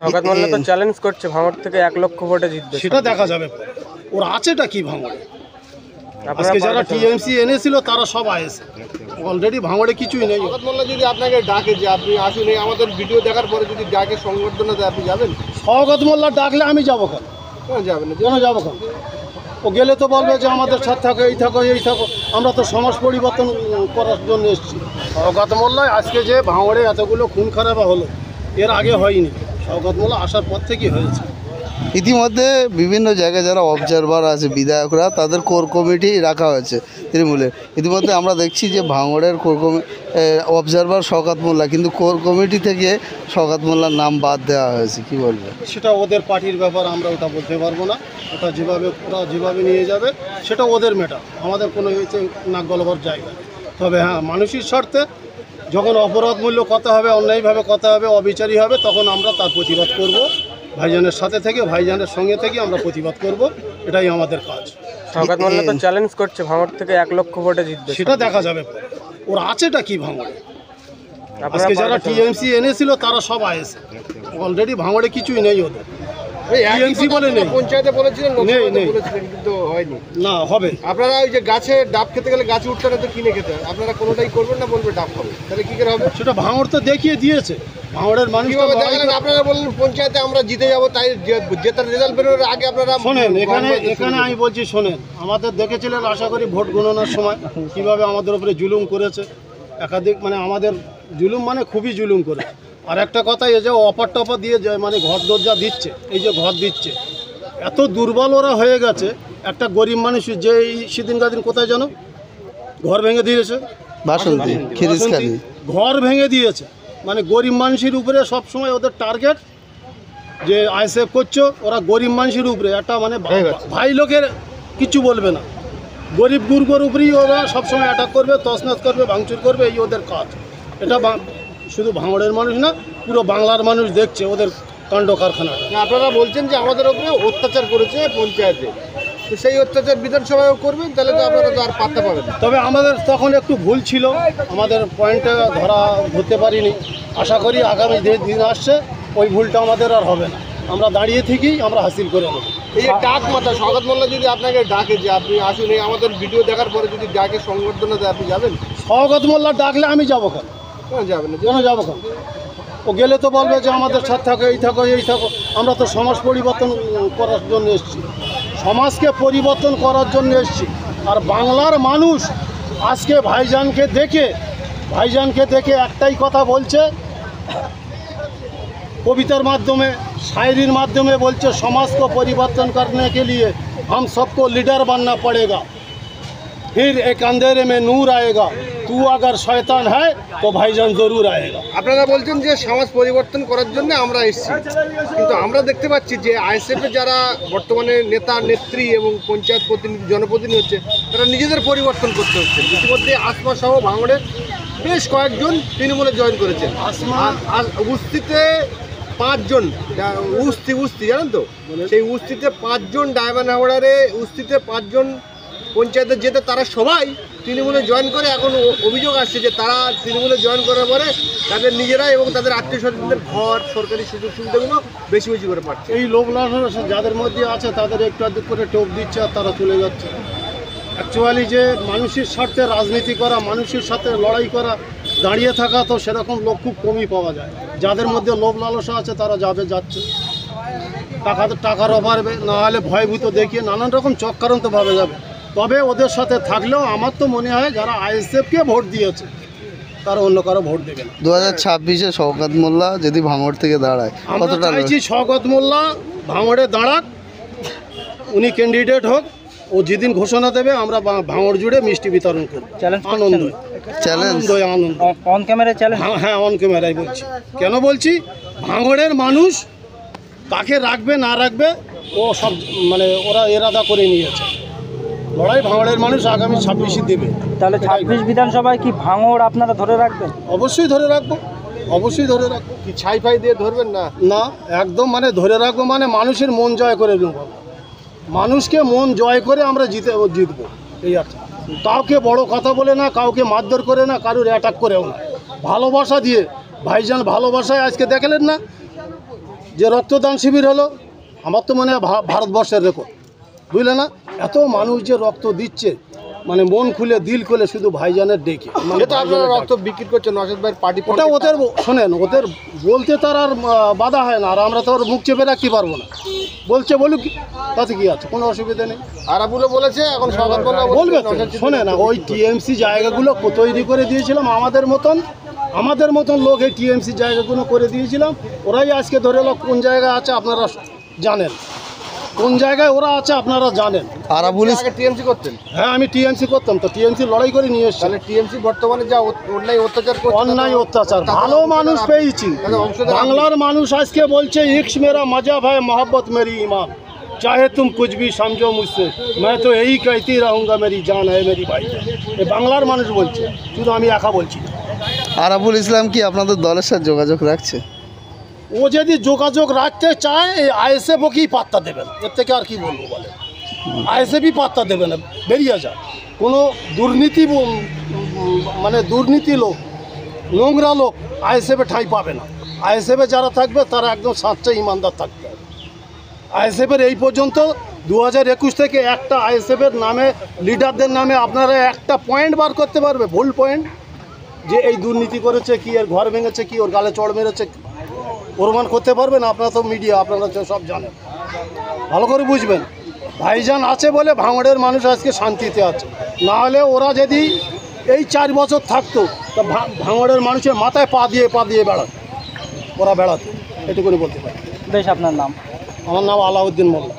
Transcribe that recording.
শওকত মোল্লা তো চ্যালেঞ্জ করছে ভাঙড় থেকে 1 লক্ষ ভোটে জিতবে। সেটা দেখা যাবে। ওর আছেটা কি ভাঙড়ে? আপনারা আজকে যারা টিএমসি এনেছিল তারা সব আয়েছে, অলরেডি ভাঙড়ে কিছুই নেই। শওকত মোল্লা যদি আপনাকে ডাকে যে আপনি আসুন, এই আমাদের ভিডিও দেখার পরে যদি ডাকে সংবর্ধনা দেয়, আপনি যাবেন? শওকত মোল্লা ডাকলে আমি যাবো কেন? কেন যাবেন না? কেন যাবো কেন? ও গেলে তো বলবে যে আমাদের সাথে থাকো, এই থাকো, এই থাকো। আমরা তো সমাজ পরিবর্তন করার জন্য এসেছি। শওকত মোল্লায় আজকে যে ভাঙড়ে এতগুলো খুন খারাপ হলো, এর আগে হয়নি। শওকত মোল্লা আসার পর থেকেই হয়েছে। ইতিমধ্যে বিভিন্ন জায়গায় যারা অবজারভার আছে বিধায়করা, তাদের কোর কমিটি রাখা হয়েছে তৃণমূলের। ইতিমধ্যে আমরা দেখছি যে ভাঙড়ের কোর অবজারভার শওকত মোল্লা, কিন্তু কোর কমিটি থেকে শওকত মোল্লার নাম বাদ দেওয়া হয়েছে। কি বলবে? সেটা ওদের পার্টির ব্যাপার, আমরা ওটা বলতে পারবো না। ওটা যেভাবে নিয়ে যাবে সেটা ওদের ম্যাটার, আমাদের কোনো হয়েছে নাক গলাবার জায়গা নেই। তবে হ্যাঁ, মানুষের স্বার্থে যখন অপরাধ মূল্য কথা হবে, অন্যায়ভাবে কথা হবে, অবিচারী হবে, তখন আমরা তার প্রতিবাদ করব। ভাইজানের সাথে থেকে, ভাইজানের সঙ্গে থেকে আমরা প্রতিবাদ করব, এটাই আমাদের কাজ। শওকত মোল্লা তো চ্যালেঞ্জ করছে ভাঙড় থেকে 1 লক্ষ ভোটে জিতবে। সেটা দেখা যাবে। ওর আছেটা কি ভাঙড়ে? আপনারা আজকে যারা টিএমসি এনেছিল তারা সব আয়েছে, অলরেডি ভাঙড়ে কিছুই নেই ওদের। টিএমসি বলে নেই, পঞ্চায়েতে বলেছিলেন, নেই, লোকসভাতে নেই। বলেছিলেন, কিন্তু হয়নি। না হবে। আপনারা ওই যে গাছে ডাব খেতে গেলে গাছে উঠতে না তো কিনে খেতে হয়, আপনারা কোনোটাই করবেন না, বলবে ডাব খাবে, তাহলে কি করে হবে? সেটা ভাঙড় তো দেখিয়ে দিয়েছে। ভাঙড়ের মানুষ তো কিভাবে লড়াই দেখালেন? করে- আপনারা বললেন পঞ্চায়েতে আমরা জিতে যাবো, তাই জেতার রেজাল্ট বেরোনোর আগে আপনারা শোনেন, এখানে আমি বলছি, শোনেন, আমাদের দেখেছিলেন আশা করি ভোট গণনার সময় কিভাবে আমাদের উপরে জুলুম করেছে। একাধিক আমাদের জুলুম খুবই জুলুম করে। আর একটা কথা, এই যে অফার টফার দিয়ে যে ঘর দরজা দিচ্ছে, এই যে ঘর দিচ্ছে, এত দুর্বল ওরা হয়ে গেছে। একটা গরিব মানুষ যে সেদিন কোথায় যেন ঘর ভেঙে দিয়েছে, বাসন্তী খিরিসখালী ঘর ভেঙে দিয়েছে। গরিব মানুষের উপরে সব সময় ওদের টার্গেট, যে আইসেফ করছো, ওরা গরিব মানুষের উপরে একটা ভাই লোকের কিছু বলবে না, গরিব গুর্গর উপরেই ওরা সবসময় অ্যাটাক করবে, তছনছ করবে, ভাঙচুর করবে, এই ওদের কাজ। এটা শুধু ভাঙড়ের মানুষ না, পুরো বাংলার মানুষ দেখছে ওদের কাণ্ড কারখানাটা। আপনারা বলছেন যে আমাদের উপরে অত্যাচার করেছে পঞ্চায়েতে, তো সেই অত্যাচার বিধানসভায়ও করবেন, তাহলে তো আপনারা তো আর পাত্তা পাবেন না। তবে আমাদের তখন একটু ভুল ছিল, আমাদের পয়েন্টটা ধরতে পারিনি। আশা করি আগামী যে দিন আসছে ওই ভুলটা আমাদের আর হবে না। আমরা দাঁড়িয়ে থেকেই আমরা হাসিল করে নেব। এই যে ডাক মাথা, শওকত মোল্লা যদি আপনাকে ডাকে যে আপনি আসুন, এই আমাদের ভিডিও দেখার পরে যদি ডাকে সংবর্ধনা দেয়, আপনি যাবেন? শওকত মোল্লা ডাকলে আমি যাবো কেন? কেন যাবেন না? কেন যাবো কেন? ও গেলে তো বলবে যে আমাদের সাথে থাকো, এই থাকো, এই থাকো। আমরা তো সমাজ পরিবর্তন করার জন্য এসেছি, সমাজকে পরিবর্তন করার জন্য এসেছি। আর বাংলার মানুষ আজকে ভাইজানকে দেখে একটাই কথা বলছে, কবিতার মাধ্যমে, शायरीर माध्यमे बोलते समाज को परिवर्तन करने के लिए हम सबको लीडर बनना पड़ेगा, फिर एक अंधेरे में नूर आएगा, तू अगर शैतान है तो भाईजान जरूर आएगा। আপনারা বলছেন যে সমাজ পরিবর্তন করার জন্য আমরা এসেছি, কিন্তু আমরা দেখতে পাচ্ছি যে আইএসএফের যারা বর্তমানে নেতা নেত্রী এবং পঞ্চায়েত প্রতিনিধি জনপ্রতিনিধি হচ্ছে, তারা নিজেদের পরিবর্তন করতে হচ্ছে। ইতিমধ্যে আসমা সহ ভাঙড়ের বেশ কয়েকজন তৃণমূলে জয়েন করেছেন। আর উস্তিতে 5 জন, উস্তি জানেন তো, সেই উস্তিতে 5 জন, ডায়মন্ড হাওড়ারে উস্তিতে 5 জন পঞ্চায়েতে যেতে তারা সবাই তৃণমূলে জয়েন করে। এখন অভিযোগ আসছে যে তারা তৃণমূলে জয়েন করার পরে তাদের নিজেরা এবং তাদের আত্মীয় স্বজনদের ঘর, সরকারি সুযোগ সুবিধাগুলো বেশি বেশি করে পাচ্ছে। এই লোক লালসা যাদের মধ্যে আছে তাদের একটু আধটু করে টোপ দিচ্ছে আর তারা চলে যাচ্ছে। অ্যাকচুয়ালি যে মানুষের স্বার্থে রাজনীতি করা, মানুষের সাথে লড়াই করা, দাঁড়িয়ে থাকা, তো সেরকম লোক খুব কমই পাওয়া যায়। যাদের মধ্যে লোভ লালসা আছে তারা যাচ্ছে, টাকার অভাবে, না হলে ভয়ভূত দেখিয়ে নানান রকম চক্রান্তভাবে যাবে। তবে ওদের সাথে থাকলেও আমার তো মনে হয় যারা আইএসএফকে ভোট দিয়েছে তারা অন্য কারো ভোট দেবে না। 2026-এ শওকত মোল্লা যদি ভাঙড় থেকে দাঁড়ায়, আমরা চাইছি শওকত মোল্লা ভাঙড়ে দাঁড়াক, উনি ক্যান্ডিডেট হোক, ও যেদিন ঘোষণা দেবে আমরা ভাঙড় জুড়ে মিষ্টি বিতরণ করব। আনন্দ অন ক্যামেরা চ্যালেঞ্জ। হ্যাঁ, অন ক্যামেরায় বলছি। কেন বলছি? ভাঙড়ের মানুষ কাকে রাখবে না রাখবে ও সব ওরা এরাদা করে নিয়েছে। লড়াই ভাঙড়ের মানুষ আগামী 26-ই দেবে। তাহলে 26 বিধানসভায় কি ভাঙড় আপনারা ধরে রাখবেন? অবশ্যই ধরে রাখবো, অবশ্যই ধরে রাখবো। কি ছাই ফাই দিয়ে ধরবেন না? না, একদম ধরে রাখবো, মানুষের মন জয় করে নেব। মানুষকে মন জয় করে আমরা জিতবো, এই আর কাউকে বড় কথা বলে না, কাউকে মারধর করে না, কারোর অ্যাটাক করেও না, ভালোবাসা দিয়ে। ভাইজান ভালোবাসায় আজকে দেখলেন না যে রক্তদান শিবির হলো, আমার তো মনে হয় ভারতবর্ষের রেকর্ড, বুঝলে না? এত মানুষ যে রক্ত দিচ্ছে, মানে মন খুলে দিল খুলে, শুধু ভাইজানের ডেকে। যেটা আপনারা রক্ত বিক্রি করছেন নওশাদ ভাইয়ের পার্টি, ওটা ওদের, শোনেন, ওদের বলতে তার আর বাধা হয় না, আর আমরা তো ওর মুখ চেপে রাখতে পারবো না। বলছে বলুক, তাতে কি আছে, কোনো অসুবিধা নেই। আরাবুলও বলেছে, এখন সওগাত মোল্লা বলবে তো। শোনেন, ওই টিএমসি জায়গাগুলো তৈরি করে দিয়েছিলাম আমাদের মতন লোক, এই টিএমসি জায়গাগুলো করে দিয়েছিলাম। ওরাই আজকে ধরে এলো কোন জায়গায় আছে আপনারা জানেন, কোন জায়গায় ওরা আছে আপনারা জানেন। আরাবুল আগে টিএমসি করতেন? হ্যাঁ, আমি টিএমসি করতাম, তো টিএমসি লড়াই করে নিয়ে এসছি। তাহলে টিএমসি বর্তমানে যা অন্যায় অত্যাচার করছে, অন্যায় অত্যাচার, ভালো মানুষ পেয়েছি। বাংলার মানুষ আজকে বলছে, ইক্স মেরা মজহব है मोहब्बत मेरी ईमान, चाहे तुम कुछ भी समझो मुझसे, मैं तो यही कहती रहूँगा, मेरी जान है मेरी भाई। এই বাংলার মানুষ বলছে, শুধু আমি একা বলছি না। আরাবুল ইসলাম কি আপনাদের দলের সাথে যোগাযোগ রাখছে? ও যদি যোগাযোগ রাখতে চায়, এই আইএসএফ ওকেই পাত্তা দেবে না, এর থেকে আর কি বলবো বলে। আইএসএফই পাত্তা দেবে না, বেরিয়ে যায়। কোনো মানে দুর্নীতি লোক, নোংরা লোক আইএসএফে ঠাঁই পাবে না। আইএসএফে যারা থাকবে তারা একদম সাচ্চা ইমানদার থাকবে। আইএসএফের এই পর্যন্ত 2021 থেকে একটা আইএসএফের নামে, লিডারদের নামে আপনারা একটা পয়েন্ট বার করতে পারবে, ভুল পয়েন্ট, যে এই দুর্নীতি করেছে কি, এর ঘর ভেঙেছে কি, ওর গালে চড় মেরেছে, প্রমাণ করতে পারবেন? আপনারা তো মিডিয়া, আপনারা তো সব জানেন, ভালো করে বুঝবেন। ভাইজান আছে বলে ভাঙড়ের মানুষ আজকে শান্তিতে আছে, না হলে ওরা যদি এই 4 বছর থাকতো, তা ভাঙড়ের মানুষের মাথায় পা দিয়ে বেড়াতো, ওরা বেড়াতো, এটুকুনি বলতে পারি। বেশ, আপনার নাম? আমার নাম আলাউদ্দিন মোল্লা।